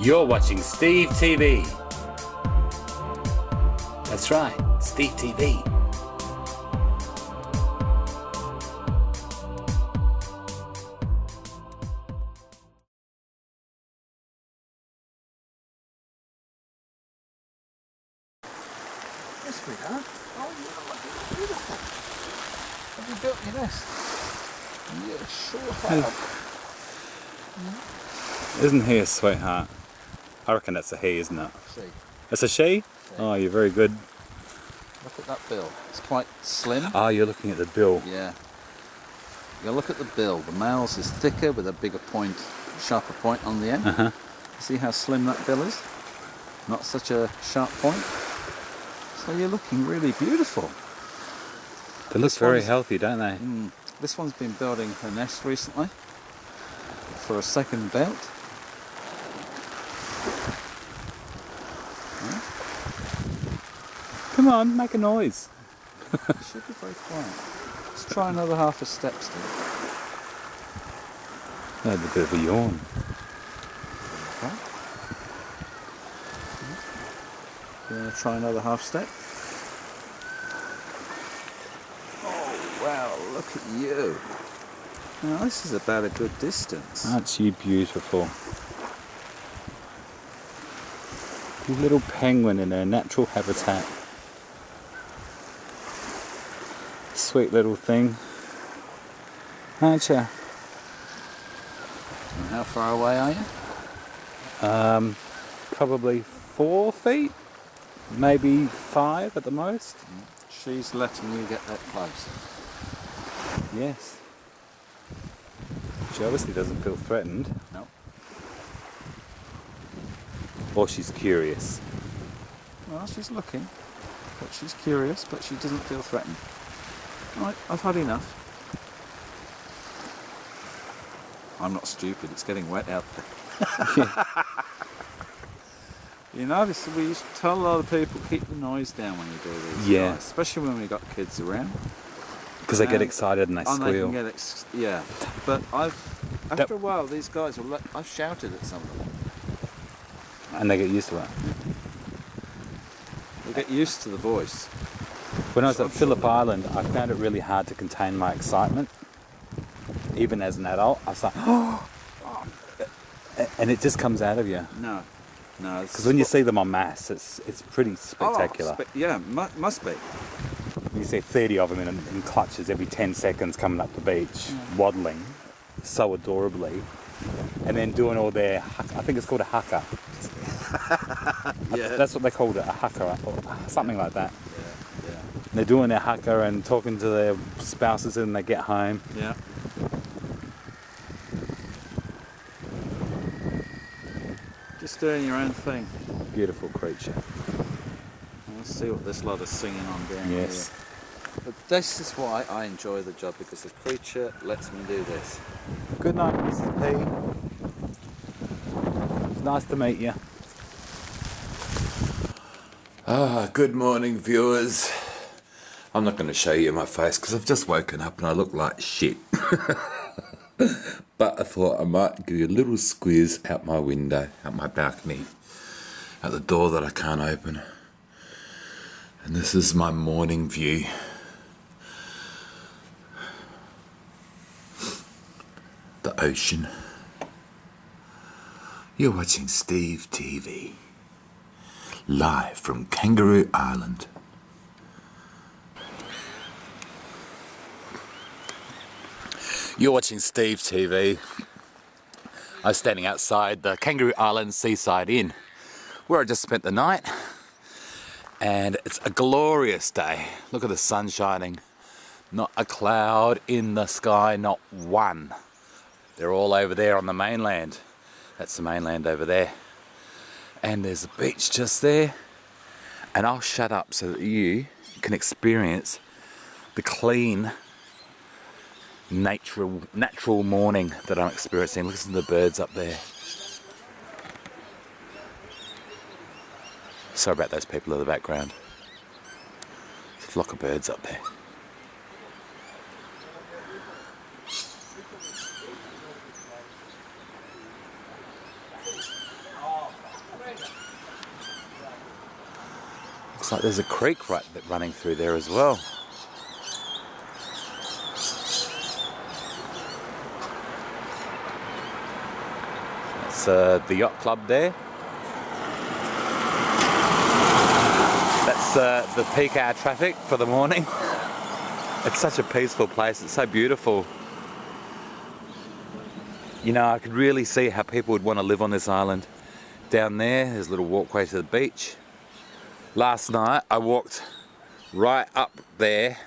You're watching Steve TV. That's right, Steve TV. Yes, we are. Oh, you're beautiful. Have you built your nest? Yeah, sure have. Isn't he a sweetheart? I reckon that's a he, isn't it? See. It's a she? Oh, you're very good. Look at that bill. It's quite slim. Oh, you're looking at the bill. Yeah. You look at the bill. The male's is thicker with a bigger point, sharper point on the end. Uh-huh. See how slim that bill is? Not such a sharp point. So you're looking really beautiful. They look very healthy, don't they? This one's been building her nest recently for a second belt. Come on, make a noise. It should be very quiet. Let's try another half a step, Steve. I had a bit of a yawn. Okay. You want to try another half step? Oh, wow, look at you. Now, this is about a good distance. Aren't you beautiful? You little penguin in her natural habitat. Sweet little thing. Aren't you? And how far away are you? Probably 4 feet, maybe 5 at the most. She's letting you get that close. Yes. She obviously doesn't feel threatened. No. Or she's curious. Well, she's looking, but she's curious, but she doesn't feel threatened. Right, I've had enough. I'm not stupid, it's getting wet out there. You notice we used to tell a lot of people, keep the noise down when you do these. Yeah. Guys, especially when we got kids around. Because they get excited and they And they squeal. can get yeah. But after a while, these guys will I've shouted at some of them. And they get used to it. They get used to the voice. When I was at Phillip Island, I found it really hard to contain my excitement. Even as an adult, I was like, oh! And it just comes out of you. No. Because when you see them en masse, it's pretty spectacular. Yeah, must be. You see 30 of them in clutches every 10 seconds coming up the beach, waddling so adorably, and then doing all their, I think it's called a haka. Yeah. That's what they called it, a haka, or something like that. Yeah. And they're doing their haka and talking to their spouses and they get home. Yeah. Just doing your own thing. Beautiful creature. Let's see what this lot is singing on down Yes. here. But this is why I enjoy the job, because the creature lets me do this. Good night, Mrs. P. It's nice to meet you. Good morning, viewers. I'm not going to show you my face because I've just woken up and I look like shit. But I thought I might give you a little squeeze out my window, out my balcony, out the door that I can't open. And this is my morning view. The ocean. You're watching Steve TV. Live from Kangaroo Island. You're watching Steve TV. I was standing outside the Kangaroo Island Seaside Inn, where I just spent the night. And it's a glorious day. Look at the sun shining. Not a cloud in the sky, not one. They're all over there on the mainland. That's the mainland over there. And there's a beach just there. And I'll shut up so that you can experience the clean, natural morning that I'm experiencing. Listen to the birds up there. Sorry about those people in the background. There's a flock of birds up there. Looks like there's a creek running through there as well. That's the yacht club there. That's the peak hour traffic for the morning. It's such a peaceful place. It's so beautiful. You know, I could really see how people would want to live on this island. Down there's a little walkway to the beach. Last night I walked right up there.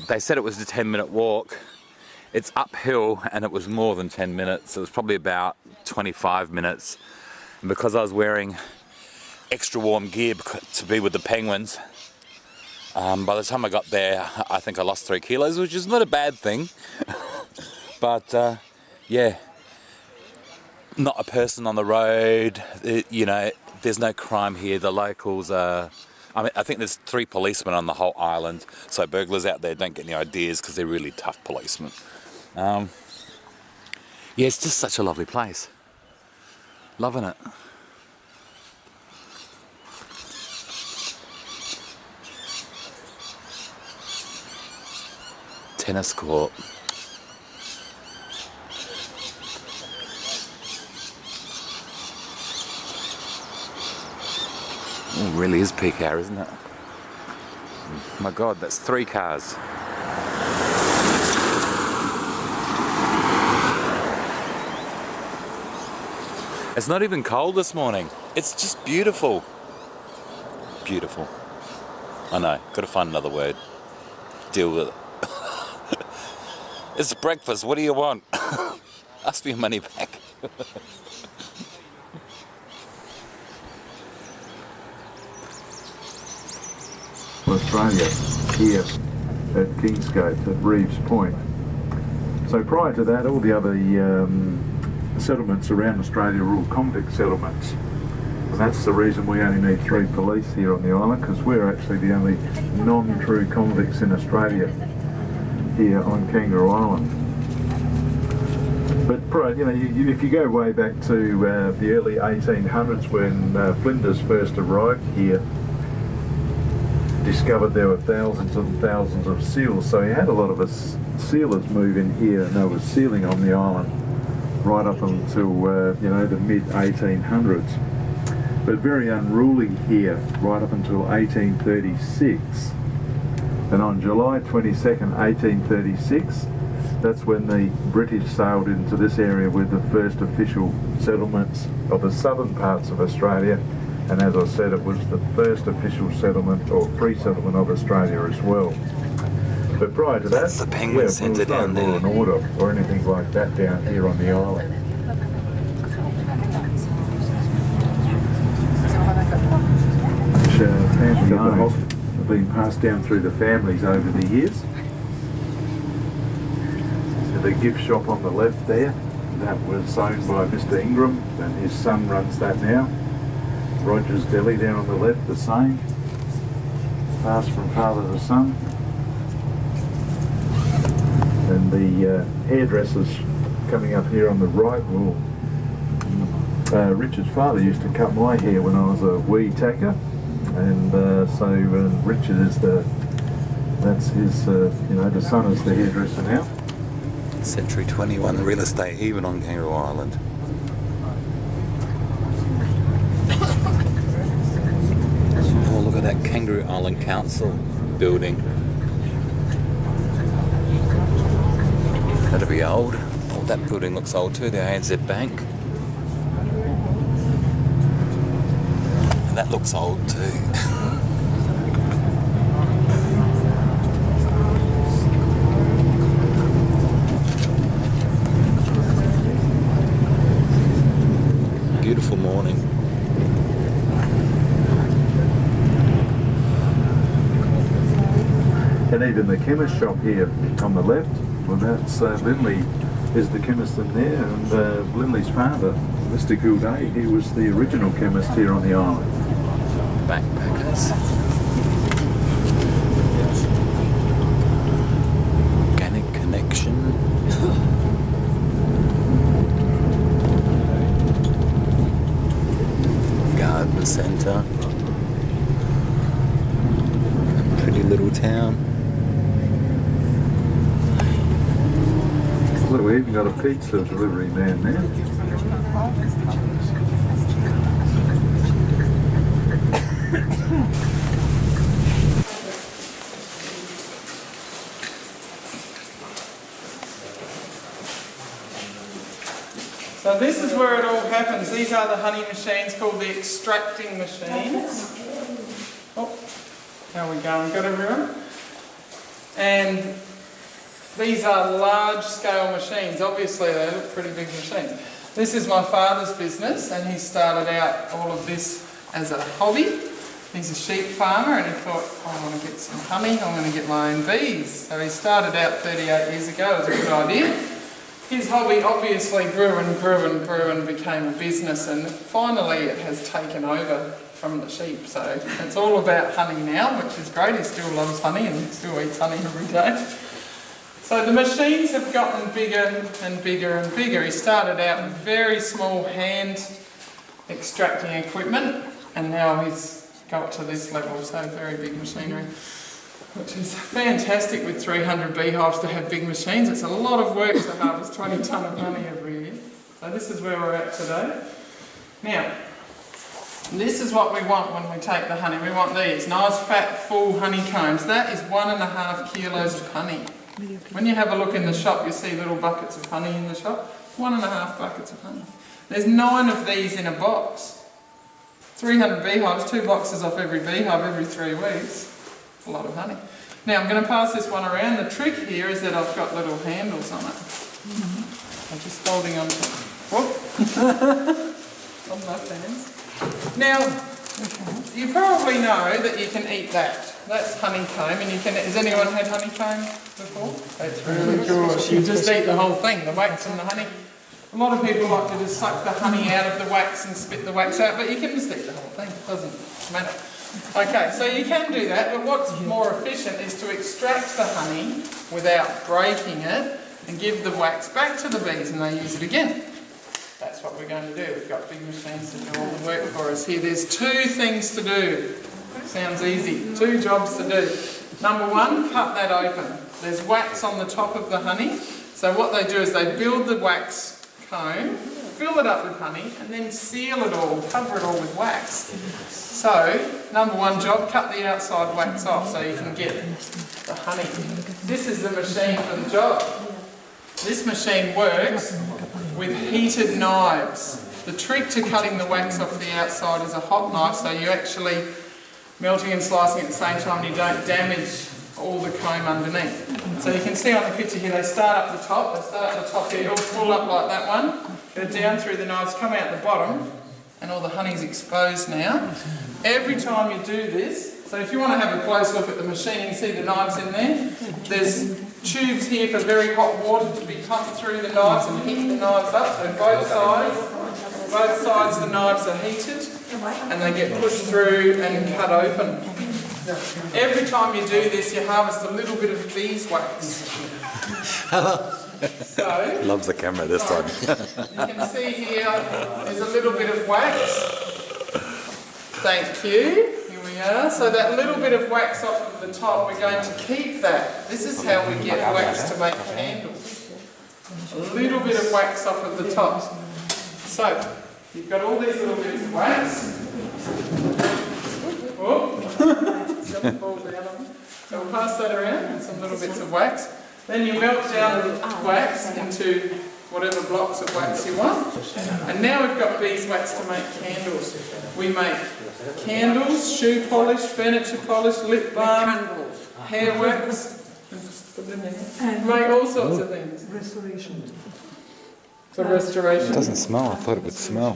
They said it was a 10-minute walk. It's uphill and it was more than 10 minutes. It was probably about 25 minutes. And because I was wearing extra warm gear to be with the penguins, by the time I got there, I think I lost 3 kilos, which is not a bad thing. But yeah, not a person on the road. You know, there's no crime here. The locals are, I mean, I think there's 3 policemen on the whole island, so burglars out there don't get any ideas because they're really tough policemen. Yeah, it's just such a lovely place. Loving it. Tennis court. It really is peak hour, isn't it? Oh my God, that's 3 cars. It's not even cold this morning. It's just beautiful. Beautiful. I know, gotta find another word. Deal with it. It's breakfast, what do you want? Ask me your money back. Australia here at Kingscote at Reeves Point. So prior to that, all the other settlements around Australia are all convict settlements. And that's the reason we only need 3 police here on the island, because we're actually the only non-true convicts in Australia here on Kangaroo Island. But you know, if you go way back to the early 1800s when Flinders first arrived here, discovered there were thousands and thousands of seals. So he had a lot of us sealers move in here, and they were sealing on the island right up until you know, the mid 1800s. But very unruly here right up until 1836. And on July 22nd, 1836, that's when the British sailed into this area with the first official settlements of the southern parts of Australia. And as I said, it was the first official settlement or pre-settlement of Australia as well. But prior to That's that, the penguin centre down there. Law and order or anything like that down here on the island. Which family homes have been passed down through the families over the years. So the gift shop on the left there, that was owned by Mr. Ingram, and his son runs that now. Roger's Deli down on the left, the same. Passed from father to son. And the hairdressers coming up here on the right, well, Richard's father used to cut my hair when I was a wee tacker. And so Richard is that's his, you know, the son is the hairdresser now. Century 21 real estate, even on Kangaroo Island. Oh, look at that Kangaroo Island Council building. That'll be old. Oh, that building looks old too, the ANZ Bank. And that looks old too. Beautiful morning. And even the chemist shop here on the left, well, that's Lindley is the chemist in there, and Lindley's father, Mr. Goudet, he was the original chemist here on the island. Backpackers. Organic Connection. Garden Centre. town. Look, we even got a pizza delivery man there. So this is where it all happens. These are the honey machines called the extracting machines. Oh, how are we going? Got everyone? And these are large scale machines. Obviously they look pretty big machines. This is my father's business, and he started out all of this as a hobby. He's a sheep farmer, and he thought, I want to get some honey, I'm going to get my own bees. So he started out 38 years ago as a good idea. His hobby obviously grew and grew and grew and became a business, and finally it has taken over from the sheep. So it's all about honey now, which is great. He still loves honey and still eats honey every day. So the machines have gotten bigger and bigger and bigger. He started out with very small hand extracting equipment, and now he's got to this level, so very big machinery, which is fantastic with 300 beehives to have big machines. It's a lot of work to harvest 20 tonne of honey every year. So this is where we're at today. Now, this is what we want when we take the honey. We want these nice fat full honeycombs. That is 1.5 kilos of honey. When you have a look in the shop, you see little buckets of honey in the shop. 1.5 buckets of honey. There's 9 of these in a box. 300 beehives, 2 boxes off every beehive every 3 weeks. It's a lot of honey. Now I'm going to pass this one around. The trick here is that I've got little handles on it. I'm just holding on to on both hands. Now, you probably know that you can eat that. That's honeycomb, and you can. Has anyone had honeycomb before? That's really good. You just eat the whole thing, the wax and the honey. A lot of people like to just suck the honey out of the wax and spit the wax out, but you can just eat the whole thing. It doesn't matter. Okay, so you can do that, but what's more efficient is to extract the honey without breaking it and give the wax back to the bees, and they use it again. That's what we're going to do. We've got big machines to do all the work for us here. There's 2 things to do. Sounds easy. 2 jobs to do. Number 1, cut that open. There's wax on the top of the honey. So what they do is they build the wax comb, fill it up with honey, and then seal it all, cover it all with wax. So, number 1 job, cut the outside wax off so you can get the honey. This is the machine for the job. This machine works with heated knives. The trick to cutting the wax off the outside is a hot knife, so you actually melting and slicing at the same time, and you don't damage all the comb underneath. So you can see on the picture here, they start up the top, here, all full up like that one, go down through the knives, come out the bottom, and all the honey's exposed now. Every time you do this, so if you want to have a close look at the machine, you can see the knives in there. There's tubes here for very hot water to be pumped through the knives and heat the knives up, so both sides the knives are heated, and they get pushed through and cut open. Every time you do this, you harvest a little bit of beeswax. So, Loves the camera this time. you can see here, there's a little bit of wax. Thank you. Here we are. So that little bit of wax off of the top, we're going to keep that. This is how we get wax to make candles. A little bit of wax off of the top. So, you've got all these little bits of wax. So we'll pass that around and some little bits of wax. Then you melt down the wax into whatever blocks of wax you want. And now we've got beeswax to make candles. We make candles, shoe polish, furniture polish, lip balm, hair wax. Make all sorts of things. Restoration. For restoration. It doesn't smell. I thought it would smell.